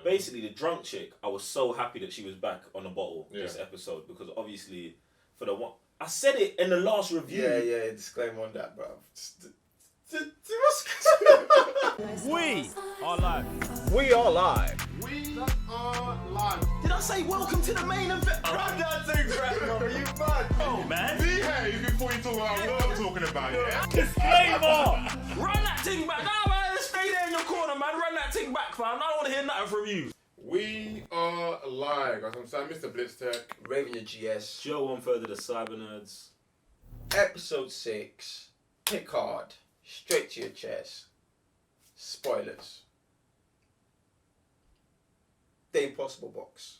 basically the drunk chick, I was so happy that she was back on the bottle this episode, because obviously for the one I said it in the last review. Yeah, disclaimer on that, bro. We are live. We are live. We are live. Did I say welcome to the main event? Run that thing back, brother. You mad? Oh, man. Behave before you talk about what I'm talking about, yeah? Disclaimer! Run that thing back. Nah, man, stay there in your corner, man. Run that thing back, fam. I don't want to hear nothing from you. We are live. As I'm saying, Mr. Blitztech. Raven your GS. Joe 1/3 of the Cyber Nerds. Episode 6. Picard. Straight to your chest. Spoilers. The Impossible Box.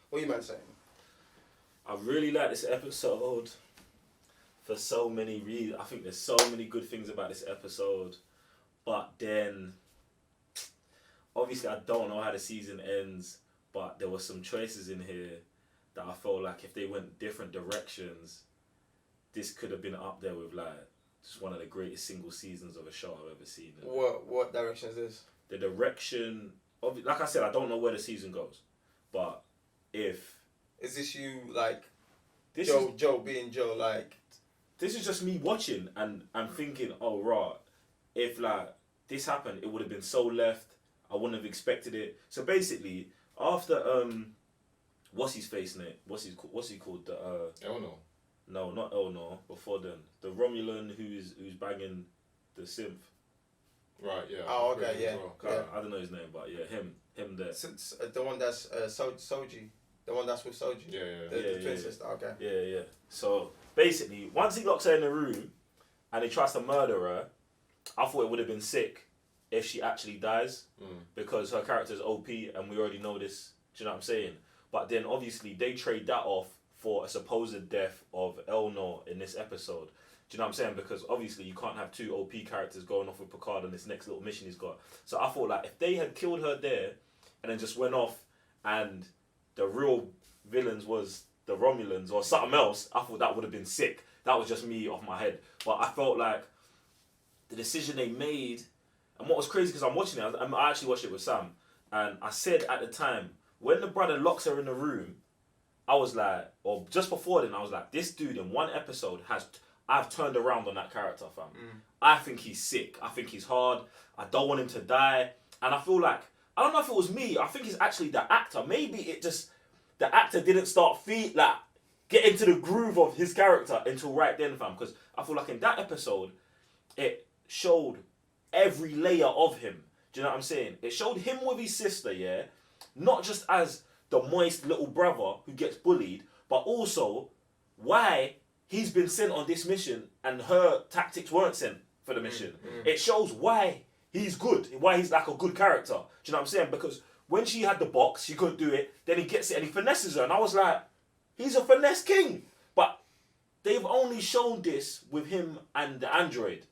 What are you man saying? I really like this episode for so many reasons. I think there's so many good things about this episode, but then obviously I don't know how the season ends, but there were some choices in here that I felt like if they went different directions, this could have been up there with like just one of the greatest single seasons of a show I've ever seen. What direction is this? The direction of, like I said, I don't know where the season goes, but if is this you like this Joe being Joe, like this is just me watching and thinking, oh right, if like this happened, it would have been so left. I wouldn't have expected it. So basically, after what's his face name? What's he called? The Elno. No, not Elno. Before then, the Romulan who's banging the synth. Right, yeah. Oh, okay, yeah. Yeah. I don't know his name, but yeah, him there. Since the one that's Soji, the one that's with Soji. Yeah. The twin sister. Okay. Yeah. So basically, once he locks her in the room and he tries to murder her, I thought it would have been sick if she actually dies, because her character's OP and we already know this. Do you know what I'm saying? But then obviously they trade that off for a supposed death of Elnor in this episode. Do you know what I'm saying? Because obviously you can't have two OP characters going off with Picard on this next little mission he's got. So I thought like if they had killed her there and then just went off and the real villains was the Romulans or something else, I thought that would have been sick. That was just me off my head. But I felt like the decision they made, and what was crazy because I'm watching it, I actually watched it with Sam, and I said at the time, when the brother locks her in the room, I was like, or just before then, I was like, this dude in one episode I've turned around on that character, fam. I think he's sick. I think he's hard. I don't want him to die. And I feel like, I don't know if it was me, I think it's actually the actor. Maybe the actor didn't start get into the groove of his character until right then, fam. Because I feel like in that episode, it showed every layer of him. Do you know what I'm saying? It showed him with his sister, yeah? Not just as the moist little brother who gets bullied, but also why he's been sent on this mission and her tactics weren't sent for the mission. It shows why he's good, why he's like a good character. Do you know what I'm saying? Because when she had the box, she couldn't do it, then he gets it and he finesses her. And I was like, he's a finesse king. But they've only shown this with him and the android.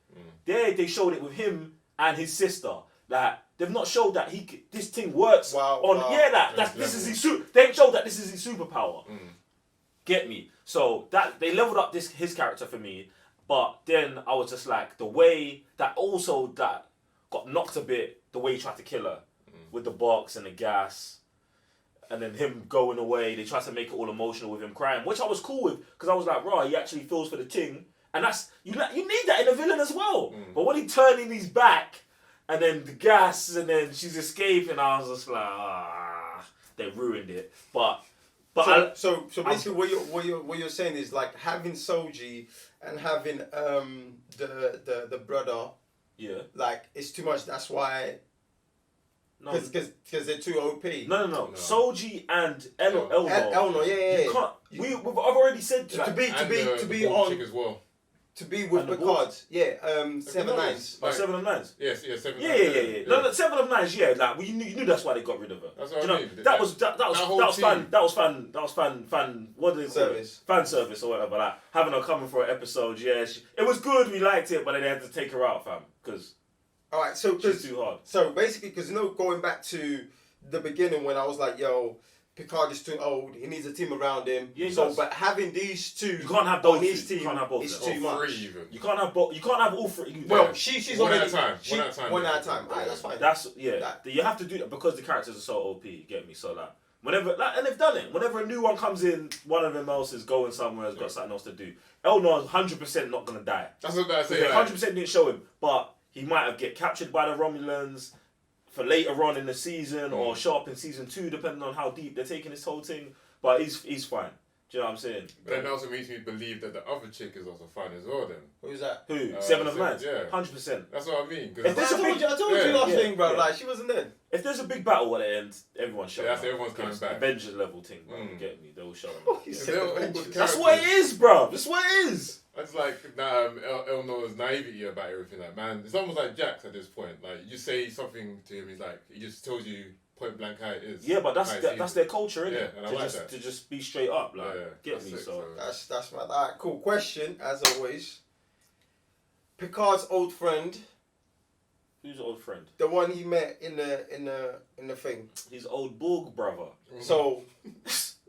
There, they showed it with him and his sister. Like, they've not showed that this thing works this is his they ain't showed that this is his superpower. Get me? So that they leveled up his character for me, but then I was just like, the way that got knocked a bit, the way he tried to kill her with the box and the gas, and then him going away. They tried to make it all emotional with him crying, which I was cool with because I was like, right, he actually feels for the ting, and that's you need that in a villain as well. But when he turning his back. And then the gas, and then she's escaping. I was just like, they ruined it. But so basically, what you're saying is like having Soji and having the brother. Yeah. Like it's too much. That's why. No. Because they're too OP. No. Soji and Elnor. Yeah. You can't. I've already said to be on as well. To be with Picard, 7 9s. Oh, 7 of 9s. Yes, 7 of 9s. Yeah. No, 7 of 9s. Yeah, like you knew that's why they got rid of her. That's what I mean. That was fan. That was fan. What did they call it? Fan service or whatever. Like having her coming for an episode. Yeah, it was good. We liked it, but then they had to take her out, fam, because. All right, so she's too hard. So basically, because going back to the beginning when I was like, yo, Picard is too old. He needs a team around him. Yeah, he so, does. but having these two, You can't have on those his two. You team can't have both is of them. too much. Three even. You can't have both. You can't have all three. Well, she's One at already a time. she- One at a time. One at a time. Yeah. Alright, that's fine. That's yeah. That- You have to do that because the characters are so OP. You get me? So like, whenever and they've done it. Whenever a new one comes in, one of them else is going somewhere, has got something else to do. Elnor's 100% not gonna die. That's what I say. They Like, 100% didn't show him, but he might have get captured by the Romulans for later on in the season or show up in season 2, depending on how deep they're taking this whole thing. But he's fine. Do you know what I'm saying? but then it also makes me believe that the other chick is also fine as well. Then Who's that? Who? Uh, Seven of Nines? yeah. 100%. that's what I mean. 'Cause If there's I a told big- you, yeah, last yeah, thing, bro. yeah. Like she wasn't there. If there's a big battle at the end, everyone's showing that's up. everyone's coming It's back. Avengers level thing, bro. You get me? They will show up. You Yeah, said they're all Avengers. good That's what it is, bro. That's what it is. It's like Elnor's naivety about everything. Like, man, it's almost like Jax at this point. Like, you say something to him, he's like, he just tells you point blank how it is. Yeah, but How it that's is. their culture, innit? Yeah, and I like that. To just be straight up, like, Yeah, get that's me? sick, So That's my alright. Cool question, as always. Picard's old friend, who's your old friend? the one he met in the thing. His old Borg brother. So,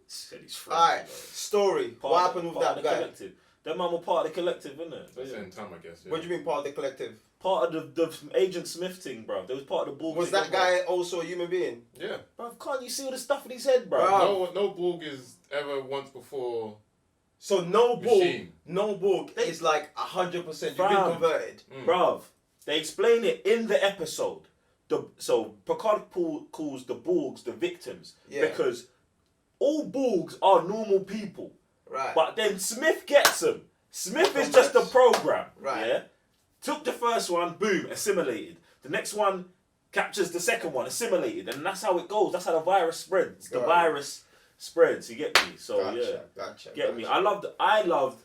Said he's friend. alright, story. What happened with that guy? Collective. That man was part of the collective, innit? At the same time, I guess. Yeah. What do you mean part of the collective? Part of the Agent Smith thing, bro. They was part of the Borg. Was thing, that bro. guy also a human being? Yeah. Bro, can't you see all the stuff in his head, bro? Bro. No Borg is ever once before. So no Borg, Machine. no Borg They- is like 100%. You've been Fam. converted. Bruv, they explain it in the episode. So Picard calls the Borgs the victims Yeah. because all Borgs are normal people. Right. But then Smith gets them. Smith is Come just a back. program. Right. Yeah. Took the first one, boom, assimilated. The next one captures the second one, assimilated, and that's how it goes. That's how the virus spreads. The Got it. virus spreads. You get me? So Gotcha. get me. I loved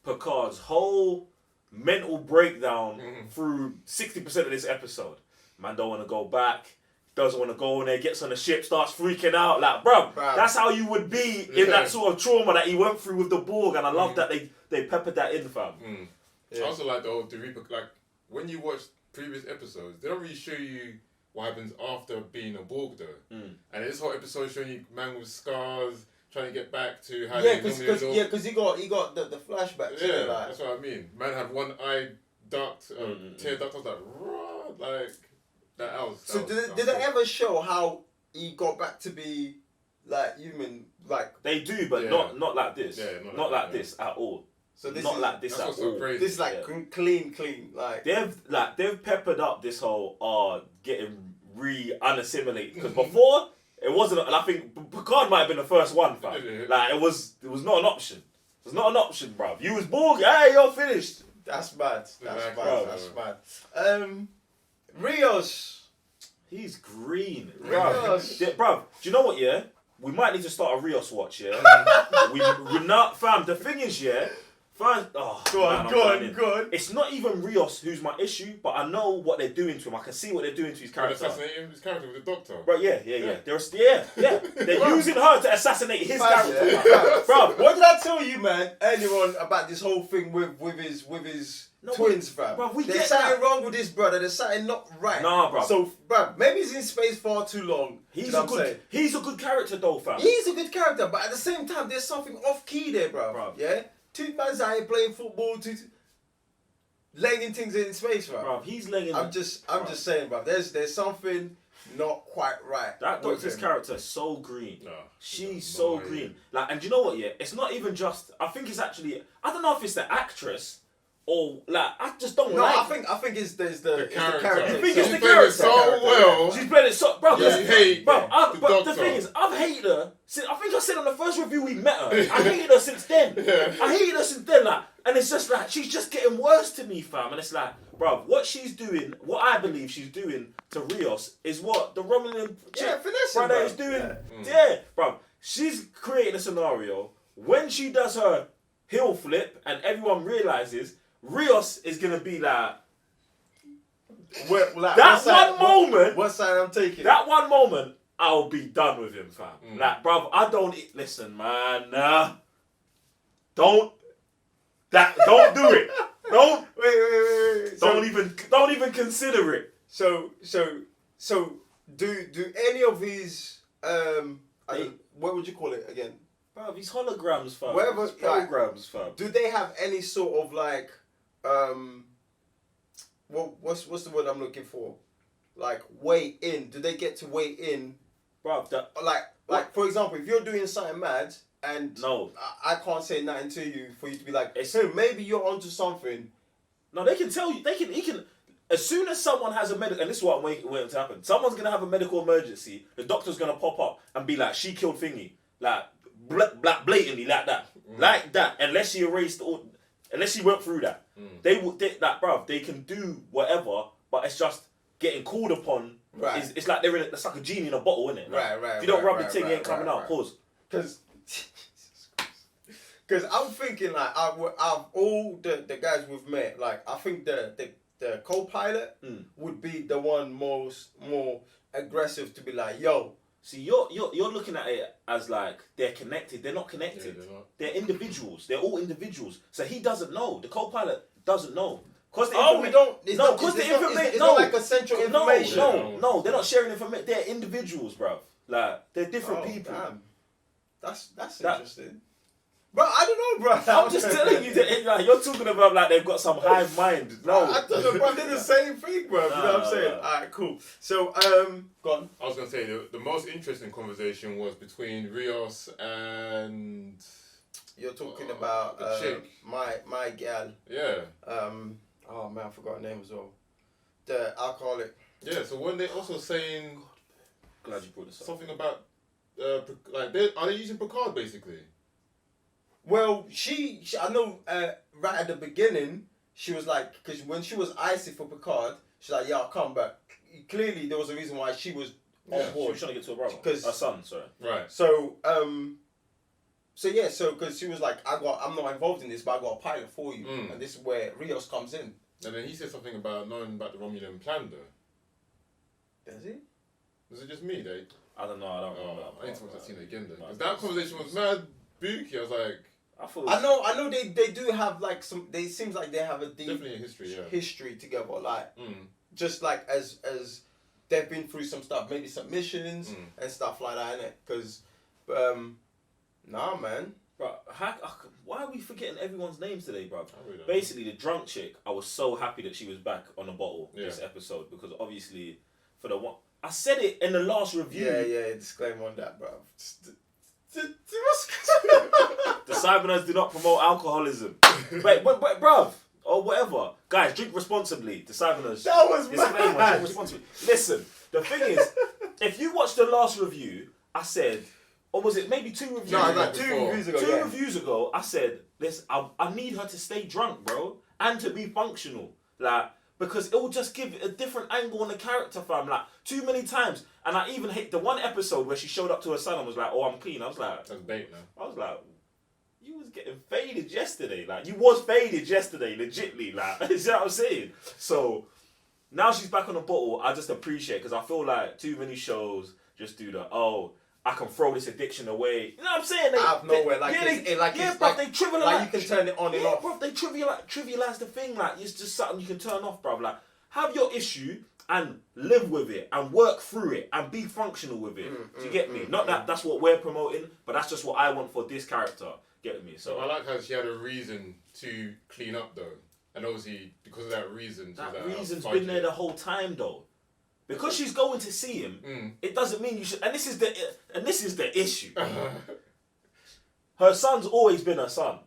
Picard's whole mental breakdown through 60% of this episode. Man don't want to go back. Doesn't want to go in there, gets on the ship, starts freaking out. Like, bruv, Bruv. that's how you would be in that sort of trauma that he went through with the Borg. And I love that they peppered that in, fam. Yeah. I also like the Reaper. Like, when you watch previous episodes, they don't really show you what happens after being a Borg, though. And this whole episode showing you man with scars trying to get back to how Yeah, they normally look. because he got the flashbacks. Yeah, Like, that's what I mean. Man had one eye duct, tear duct. I was like, raw, like that else. so did they ever show how he got back to be like human? Like, They do, but Yeah. not like this. Yeah, not like that, this at all. so this Not is like this That's at what's so all. crazy. this is like Yeah. clean. Like, They've peppered up this whole getting unassimilated because before it wasn't. And I think Picard might have been the first one, fam. Yeah. Like it was not an option. It was not an option, bruv. You was Borg. Hey, you're finished. that's bad. That's Yeah, bad. bro. That's bad. Rios. He's green, Rios. bruv. Do you know what? Yeah, we might need to start a Rios watch. Yeah, we're not, fam. The thing is, yeah. First, Go on. It's not even Rios who's my issue, but I know what they're doing to him. I can see what they're doing to his Trying to character. assassinate his character with the Doctor. Right, yeah. They're using her to assassinate his character. Yeah. Bro, What did I tell you, man, earlier on about this whole thing with his No, twins, fam? bruv, we There's get something that. wrong with this brother. There's something not right. Nah, bruv. So, bruv, maybe he's in space far too long. he's You know a what I'm saying? good he's a good character though, fam. He's a good character, but at the same time, there's something off key there, bro. Bruv. Yeah, two man's out here playing football, laying things in space, bro. Bruv, he's laying. I'm just saying, bro. There's something not quite right. That with Doctor's him. character is so green. No, She's so annoying. green. Like, and you know what? Yeah, it's not even just. I think it's actually. I don't know if it's the actress or like. I just don't No, like. I think it's the character. You think So it's the he's playing character? so well. She's playing it so, bro. You hate Bro, the but the Doctor. thing is, I've hated her since. I think I said on the first review we met her. I hated her since then. I hated her since then, like, and it's just like she's just getting worse to me, fam. And it's like, bro, what she's doing, what I believe she's doing to Rios is what the Romulan chick finessing, brother bro. is doing. Yeah, bro. She's creating a scenario when she does her heel flip, and everyone realizes Rios is gonna be like. What side I'm taking? That one moment, I'll be done with him, fam. Like, bruv, I don't listen, man. Don't do it. Don't wait. don't even consider it. So do any of his what would you call it again? Bro, these holograms, fam. Whatever, These holograms, fam. Do they have any sort of like, what's the word I'm looking for? Like weigh in. Do they get to weigh in? Bro, like for example, if you're doing something mad and no, I can't say nothing to you for you to be like, hey, maybe you're onto something. No, they can tell you. He can. As soon as someone has a medical, and this is what I'm waiting to happen. Someone's gonna have a medical emergency. The doctor's gonna pop up and be like, "She killed Thingy," like blatantly, like that. Unless she erased all, unless she went through that, they bruv. They can do whatever, but it's just getting called upon. Right. It's like it's like a genie in a bottle, isn't it? Like, Right. If you don't rub the thing, it ain't coming out. Pause. Because I'm thinking like out of all the guys we've met, like I think the co-pilot would be the one more aggressive to be like, yo. See, you're looking at it as like they're connected. They're not connected. Yeah, they're not. They're individuals. They're all individuals. So he doesn't know. The co-pilot doesn't know. We don't. It's not like essential information. No, they're not sharing information. They're individuals, bruv. Like they're different people. Damn. That's interesting. Bro, I don't know, bro. I'm just telling you that like, you're talking about like they've got some hive mind. No, I don't know, bro. They're the same thing, bro. You know what I'm saying? Alright, cool. So, go on. I was gonna say the most interesting conversation was between Rios and. You're talking about the chick. my gal. Yeah. Oh man, I forgot her name as well. The alcoholic. Yeah. So when they also saying. Glad you brought this up. Something about are they using Picard basically? Well, she I know right at the beginning she was like, because when she was icy for Picard, she's like, yeah, I'll come back. Clearly there was a reason why she was on She board. was trying to get to her brother. Because her son, sorry. Right. So because she was like, I'm not involved in this, but I got a pilot for you, and this is where Rios comes in. And then he said something about knowing about the Romulan plan though. Does he? Was it just me, Dave? I don't know. I don't remember. I need to see it again then. Because that conversation was mad booky. I was like, I know they do have like some. They seems like they have a deep definitely a history, yeah. history together. Like just like as they've been through some stuff, maybe some missions and stuff like that, innit? Because nah, man. Bro, why are we forgetting everyone's names today, bro? Really Basically, the drunk chick, I was so happy that she was back on the bottle this episode because obviously, for the one, I said it in the last review. Yeah, disclaimer on that, bro. The Cyberners do not promote alcoholism. but bruv, or whatever. Guys, drink responsibly. The Cyberners. That was disclaimer, mad. drink responsibly. Listen, the thing is, if you watch the last review, I said, or was it maybe 2 reviews? No, ago? like 2 reviews ago. 2 reviews ago, I said, listen, I need her to stay drunk, bro, and to be functional, like. Because it will just give a different angle on the character, fam. Like, too many times. And I even hate the one episode where she showed up to her son and was like, oh, I'm clean. I was like... That's bait, man. I was like, you was getting faded yesterday. Like, you was faded yesterday, legitly. Like, you see what I'm saying? So, now she's back on the bottle. I just appreciate it because I feel like too many shows just do the, I can throw this addiction away. You know what I'm saying? Out of nowhere, like they trivialize. Like you can turn it on and off. Bro, they trivialize the thing. Like it's just something you can turn off, bro. Like have your issue and live with it and work through it and be functional with it. Do you get me? Not that that's what we're promoting, but that's just what I want for this character. Get me? So I like how she had a reason to clean up though, and obviously because of that reason, that reason's been there the whole time though. Because she's going to see him, it doesn't mean you should. And this is the issue. Her son's always been her son,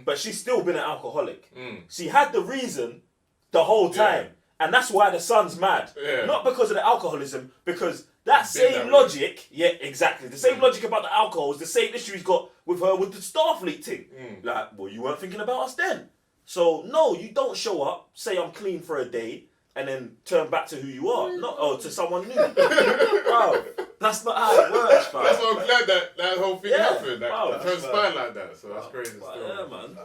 but she's still been an alcoholic. She had the reason the whole time, and that's why the son's mad. Yeah. Not because of the alcoholism, because that same logic. Yeah, exactly. The same logic about the alcohol is the same issue he's got with her with the Starfleet thing. Like, well, you weren't thinking about us then. So no, you don't show up, say I'm clean for a day. And then turn back to who you are, to someone new. Bro, that's not how it works, bro. That's why I'm glad that whole thing happened. That transpired like that. So that's crazy. Yeah, man.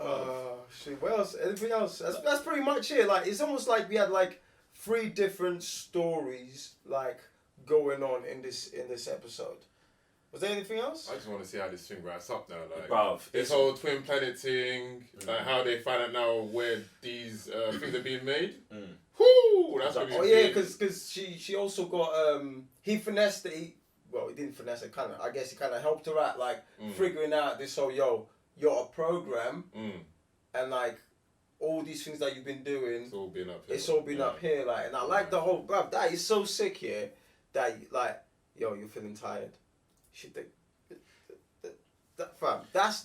Shit. What else? Anything else? That's pretty much it. Like it's almost like we had like 3 different stories like going on in this episode. Was there anything else? I just want to see how this thing wraps up now. Like Bruv, this whole twin planet thing, like how they find out now where these things are being made. Whoo! That's what because she also got he finessed it. Well, didn't finesse it. I guess it kind of helped her out, like figuring out this whole you're a program, and like all these things that you've been doing. It's all been up here. It's all been up here, like, and I like the whole, bruv, that is so sick here that like, you're feeling tired. Shit, fam, that's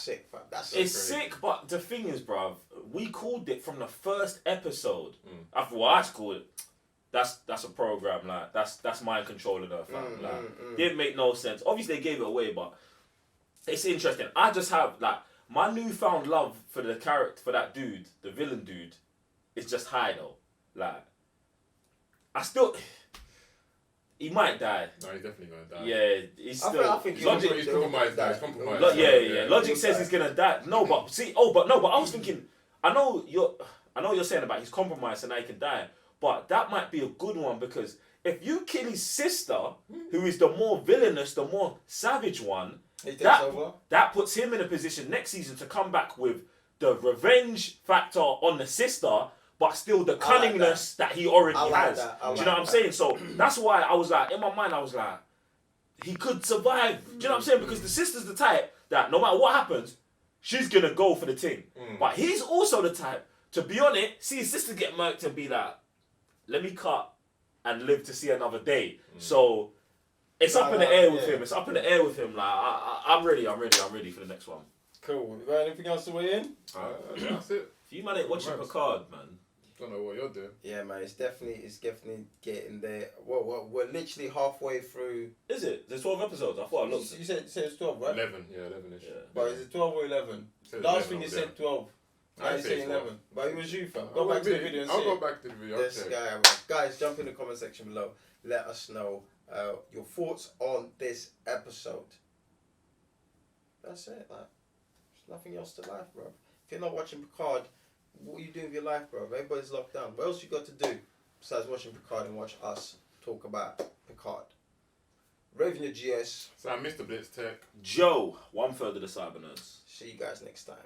sick, fam. That's it's sick, but the thing is, bruv, we called it from the first episode. After what I called it, that's a program, like that's mind controlling her, fam. Didn't make no sense. Obviously, they gave it away, but it's interesting. I just have like my newfound love for the character, for that dude, the villain dude, is just high though. Like, I still. He might die. No, he's definitely gonna die. Yeah, he's still. I think he's compromised now. He's compromised. Yeah. Logic says he's gonna die. No, but see, I was thinking. I know you're saying about he's compromised and now he can die, but that might be a good one because if you kill his sister, who is the more villainous, the more savage one, that puts him in a position next season to come back with the revenge factor on the sister. But still the cunningness that he already has. Do you know what I'm saying? So that's why I was like, in my mind, I was like, he could survive. Do you know what I'm saying? Because the sister's the type that no matter what happens, she's going to go for the thing. But he's also the type to be on it, see his sister get murked and be like, let me cut and live to see another day. So it's up in the air with him. It's up in the air with him. Like, I'm ready for the next one. Cool. You got anything else to weigh in? That's it. If you man ain't watching Picard, man. Don't know what you're doing. Yeah, man, it's definitely getting there. Well, we're literally halfway through. Is it? There's 12 episodes. I thought I looked. You said it's 12, right? 11, yeah, 11ish. Yeah. But is it 12 or 11? Last thing you said 12. Now you say 11. But it was you, fam. Go back to the video and see. I'll go back to the video. This guy, guys, jump in the comment section below. Let us know your thoughts on this episode. That's it, man. There's nothing else to life, bro. If you're not watching Picard, what are you doing with your life, bro? Everybody's locked down. What else you got to do besides watching Picard and watch us talk about Picard? Raven your GS. So I'm Mr. Blitz Tech. Joe, 1/3 of the Cyber Nerds. See you guys next time.